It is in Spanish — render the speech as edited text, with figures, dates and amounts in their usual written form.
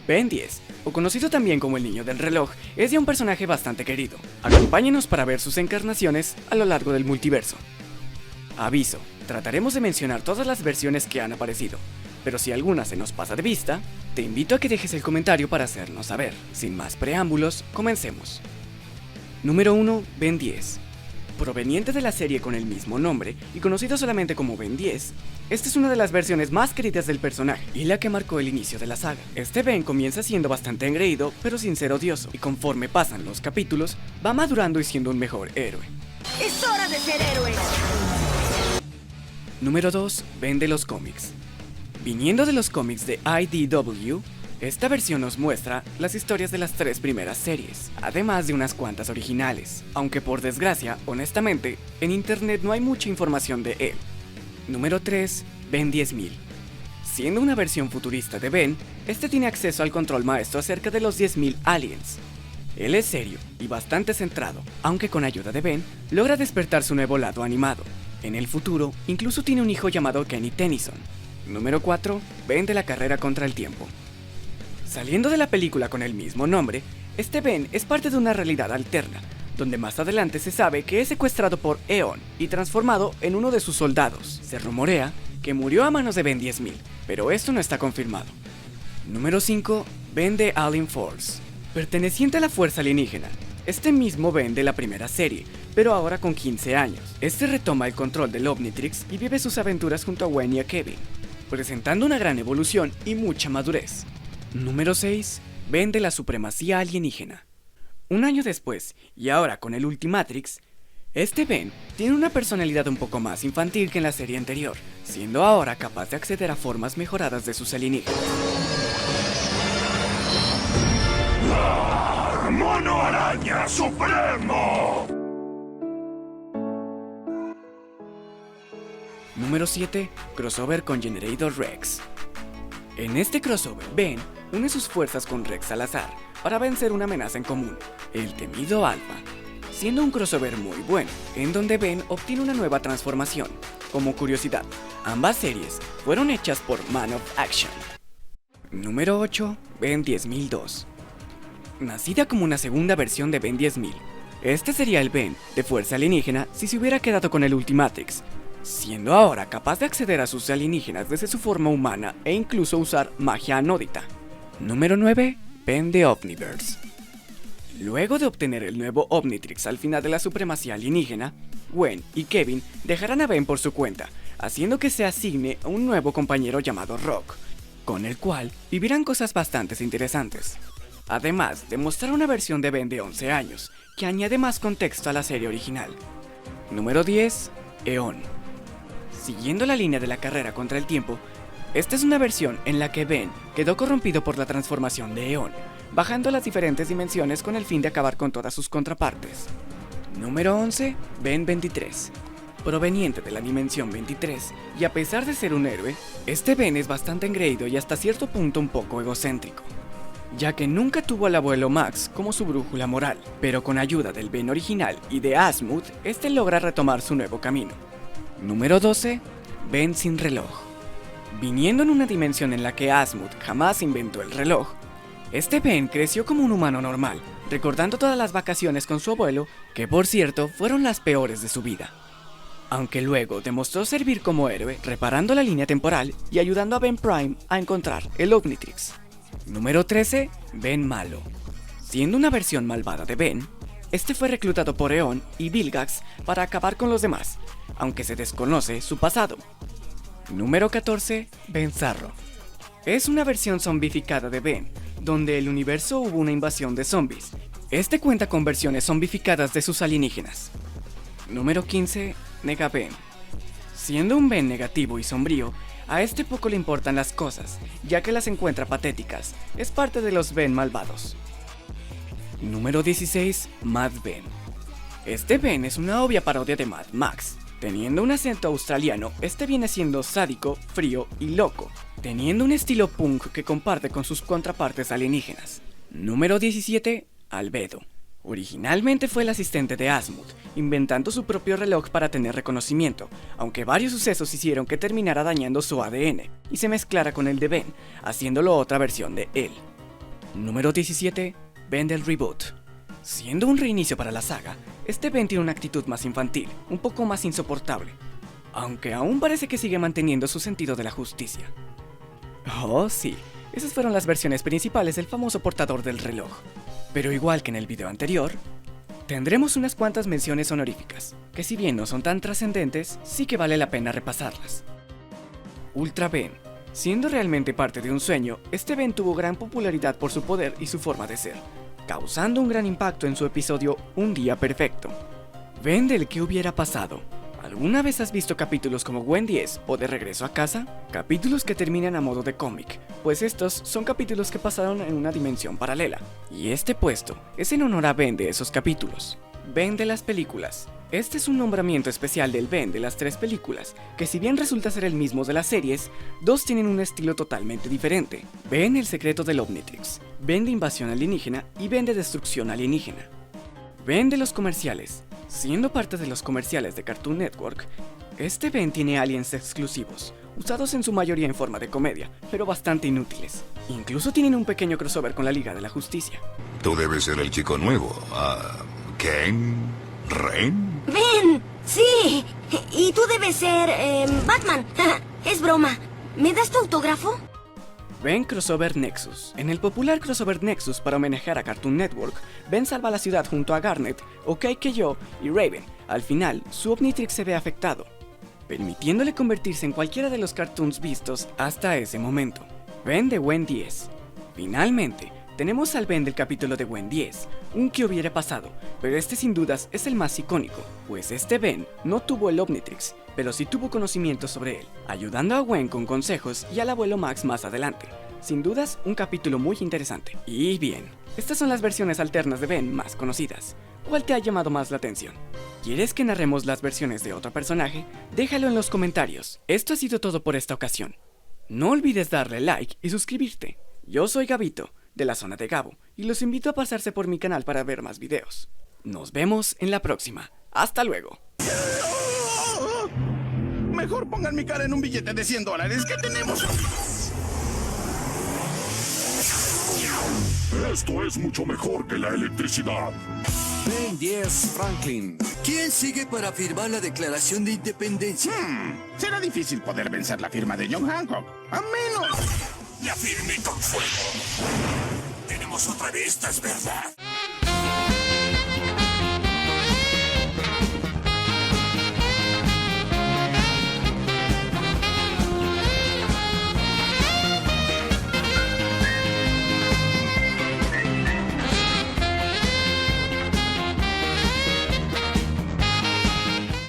Ben 10, o conocido también como el Niño del Reloj, es ya un personaje bastante querido. Acompáñenos para ver sus encarnaciones a lo largo del multiverso. Aviso, trataremos de mencionar todas las versiones que han aparecido, pero si alguna se nos pasa de vista, te invito a que dejes el comentario para hacernos saber. Sin más preámbulos, comencemos. Número 1. Ben 10. Proveniente de la serie con el mismo nombre y conocido solamente como Ben 10, esta es una de las versiones más queridas del personaje y la que marcó el inicio de la saga. Este Ben comienza siendo bastante engreído pero sin ser odioso, y conforme pasan los capítulos, va madurando y siendo un mejor héroe. ¡Es hora de ser héroes! Número 2. Ben de los cómics. Viniendo de los cómics de IDW, esta versión nos muestra las historias de las 3 primeras series, además de unas cuantas originales, aunque por desgracia, honestamente, en internet no hay mucha información de él. Número 3. Ben 10.000. Siendo una versión futurista de Ben, este tiene acceso al control maestro acerca de los 10.000 aliens. Él es serio y bastante centrado, aunque con ayuda de Ben, logra despertar su nuevo lado animado. En el futuro, incluso tiene un hijo llamado Kenny Tennyson. Número 4. Ben de la carrera contra el tiempo. Saliendo de la película con el mismo nombre, este Ben es parte de una realidad alterna, donde más adelante se sabe que es secuestrado por Eon y transformado en uno de sus soldados. Se rumorea que murió a manos de Ben 10.000, pero esto no está confirmado. Número 5. Ben de Alien Force. Perteneciente a la fuerza alienígena, este mismo Ben de la primera serie, pero ahora con 15 años. Este retoma el control del Omnitrix y vive sus aventuras junto a Gwen y a Kevin, presentando una gran evolución y mucha madurez. Número 6. Ben de la supremacía alienígena. Un año después, y ahora con el Ultimatrix, este Ben tiene una personalidad un poco más infantil que en la serie anterior, siendo ahora capaz de acceder a formas mejoradas de sus alienígenas. ¡Mono Araña Supremo! Número 7. Crossover con Generator Rex. En este crossover, Ben une sus fuerzas con Rex Salazar para vencer una amenaza en común, el temido Alpha, siendo un crossover muy bueno, en donde Ben obtiene una nueva transformación. Como curiosidad, ambas series fueron hechas por Man of Action. Número 8. Ben 10.002. Nacida como una segunda versión de Ben 10.000, este sería el Ben de fuerza alienígena si se hubiera quedado con el Ultimatrix, siendo ahora capaz de acceder a sus alienígenas desde su forma humana e incluso usar magia anódita. Número 9. Ben de Omniverse. Luego de obtener el nuevo Omnitrix al final de la supremacía alienígena, Gwen y Kevin dejarán a Ben por su cuenta, haciendo que se asigne a un nuevo compañero llamado Rock, con el cual vivirán cosas bastante interesantes. Además de mostrar una versión de Ben de 11 años, que añade más contexto a la serie original. Número 10. Eon. Siguiendo la línea de la carrera contra el tiempo, esta es una versión en la que Ben quedó corrompido por la transformación de Eon, bajando a las diferentes dimensiones con el fin de acabar con todas sus contrapartes. Número 11. Ben 23. Proveniente de la dimensión 23, y a pesar de ser un héroe, este Ben es bastante engreído y hasta cierto punto un poco egocéntrico, ya que nunca tuvo al abuelo Max como su brújula moral, pero con ayuda del Ben original y de Asmuth, este logra retomar su nuevo camino. Número 12. Ben sin reloj. Viniendo en una dimensión en la que Asmuth jamás inventó el reloj, este Ben creció como un humano normal, recordando todas las vacaciones con su abuelo, que por cierto fueron las peores de su vida. Aunque luego demostró servir como héroe, reparando la línea temporal y ayudando a Ben Prime a encontrar el Omnitrix. Número 13. Ben malo. Siendo una versión malvada de Ben, este fue reclutado por Eon y Vilgax para acabar con los demás, aunque se desconoce su pasado. Número 14. Ben Zarro. Es una versión zombificada de Ben, donde el universo hubo una invasión de zombies. Este cuenta con versiones zombificadas de sus alienígenas. Número 15. Nega Ben. Siendo un Ben negativo y sombrío, a este poco le importan las cosas, ya que las encuentra patéticas. Es parte de los Ben malvados. Número 16. Mad Ben. Este Ben es una obvia parodia de Mad Max. Teniendo un acento australiano, este viene siendo sádico, frío y loco, teniendo un estilo punk que comparte con sus contrapartes alienígenas. Número 17. Albedo. Originalmente fue el asistente de Asmuth, inventando su propio reloj para tener reconocimiento, aunque varios sucesos hicieron que terminara dañando su ADN y se mezclara con el de Ben, haciéndolo otra versión de él. Número 17. Ben del Reboot. Siendo un reinicio para la saga, este Ben tiene una actitud más infantil, un poco más insoportable, aunque aún parece que sigue manteniendo su sentido de la justicia. Oh sí, esas fueron las versiones principales del famoso portador del reloj. Pero igual que en el video anterior, tendremos unas cuantas menciones honoríficas, que si bien no son tan trascendentes, sí que vale la pena repasarlas. Ultra Ben. Siendo realmente parte de un sueño, este Ben tuvo gran popularidad por su poder y su forma de ser, causando un gran impacto en su episodio Un Día Perfecto. Ben del ¿Qué hubiera pasado? ¿Alguna vez has visto capítulos como Gwen 10 o De Regreso a Casa? Capítulos que terminan a modo de cómic, pues estos son capítulos que pasaron en una dimensión paralela, y este puesto es en honor a Ben de esos capítulos. Ben de las películas. Este es un nombramiento especial del Ben de las 3 películas, que si bien resulta ser el mismo de las series, 2 tienen un estilo totalmente diferente. Ben el secreto del Omnitrix, Ben de invasión alienígena y Ben de destrucción alienígena. Ben de los comerciales. Siendo parte de los comerciales de Cartoon Network, este Ben tiene aliens exclusivos, usados en su mayoría en forma de comedia, pero bastante inútiles. Incluso tienen un pequeño crossover con la Liga de la Justicia. Tú debes ser el chico nuevo. ¿Ken? ¿Ren? ¡Ben! ¡Sí! Y tú debes ser... Batman. Es broma. ¿Me das tu autógrafo? Ben Crossover Nexus. En el popular Crossover Nexus para homenajear a Cartoon Network, Ben salva la ciudad junto a Garnet, OK-Kyo y Raven. Al final, su Omnitrix se ve afectado, permitiéndole convertirse en cualquiera de los cartoons vistos hasta ese momento. Ben de Gwen 10. Finalmente, tenemos al Ben del capítulo de Gwen 10, un ¿Qué hubiera pasado? Pero este sin dudas es el más icónico, pues este Ben no tuvo el Omnitrix, pero sí tuvo conocimiento sobre él, ayudando a Gwen con consejos y al abuelo Max más adelante. Sin dudas, un capítulo muy interesante. Y bien, estas son las versiones alternas de Ben más conocidas. ¿Cuál te ha llamado más la atención? ¿Quieres que narremos las versiones de otro personaje? Déjalo en los comentarios. Esto ha sido todo por esta ocasión. No olvides darle like y suscribirte. Yo soy Gabito, de la zona de Gabo, y los invito a pasarse por mi canal para ver más videos. Nos vemos en la próxima. ¡Hasta luego! Mejor pongan mi cara en un billete de $100 que tenemos. Esto es mucho mejor que la electricidad. Ben 10 Franklin. ¿Quién sigue para firmar la Declaración de Independencia? Será difícil poder vencer la firma de John Hancock, a menos... La firmita en fuego. Tenemos otra de estas, ¿verdad?